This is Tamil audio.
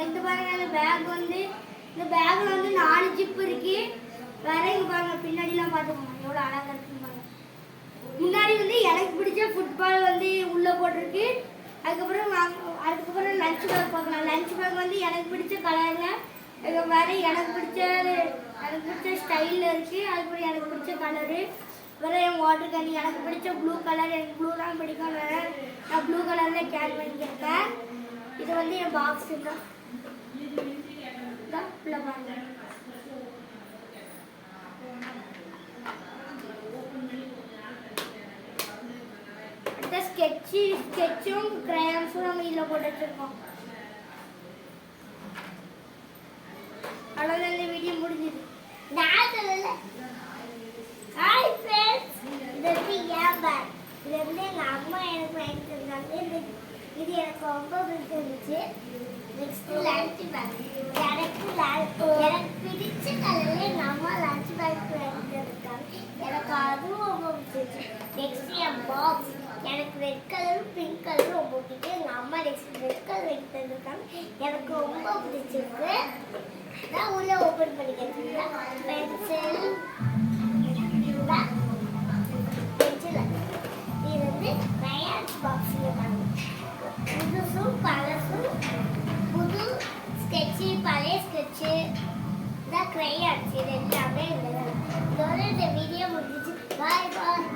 இந்த பாருங்க இந்த பேக் வந்து இந்த பேக்ல வந்து 4 ஜிப் இருக்கு. வேற இங்க பாருங்க பின்னாடிலாம் பார்த்துக்கோங்க எவ்வளோ அழகா இருக்குன்னு பாருங்க. முன்னாடி வந்து எனக்கு பிடிச்ச ஃபுட்பால் வந்து உள்ள போட்டிருக்கு. அதுக்கப்புறம் லஞ்ச் பேக் பார்க்கலாம். லஞ்ச் பேக் வந்து எனக்கு பிடிச்ச கலரில் வேற எனக்கு பிடிச்ச ஸ்டைலில் இருக்குது. அதுக்கப்புறம் எனக்கு பிடிச்ச கலரு வேற என் வாட்டர் கேன் எனக்கு பிடிச்ச ப்ளூ கலர். எனக்கு ப்ளூ தான் பிடிக்கும். வேற நான் ப்ளூ கலரில் கேரி பண்ணிக்கிறேன். இது வந்து என் பாக்ஸ் தான் உள்ள பாருங்க. ஸ்கெட்சும் கிரையான்ஸும் நம்ம இதில் போட்டு வச்சிருக்கோம். அவ்வளோதான் இந்த வீடியோ முடிஞ்சுது. நான் சொல்லல. ஹாய் ஃப்ரெண்ட்ஸ், இது வந்து என் பேக். இது வந்து எங்கள் அம்மா எனக்கு வாங்கி தந்தாங்க. இது எனக்கு ரொம்ப பிடிச்சிருந்துச்சு. Next lunch bag. எனக்கு பிடிச்ச கலரில் எங்கள் அம்மா லஞ்ச் பேக் வாங்கி தந்துருக்காங்க. எனக்கு அதுவும் ரொம்ப பிடிச்சிருச்சு. நெக்ஸ்ட் என் பாக்ஸ். எனக்கு ரெட் கலரும் பிங்க் கலரும் ரொம்ப பிடிக்கும். எங்கள் அம்மா நெக்ஸ்ட் ரெட் கலர் வாங்கி தந்துருக்காங்க. எனக்கு ரொம்ப பிடிச்சிருக்கு. நான் உள்ளே ஓப்பன் பண்ணிக்கிறேன். பென்சில் இது வந்து கிரையான்ஸ் பாக்ஸில் வாங்க. புதுசும் பழசும் புது ஸ்கெட்சு பழைய ஸ்கெட்சு இந்த கிரையான்ஸ் இது எல்லாமே இருந்தது. இதோட இந்த வீடியோ முடிஞ்சிச்சு. பாய் பாய்.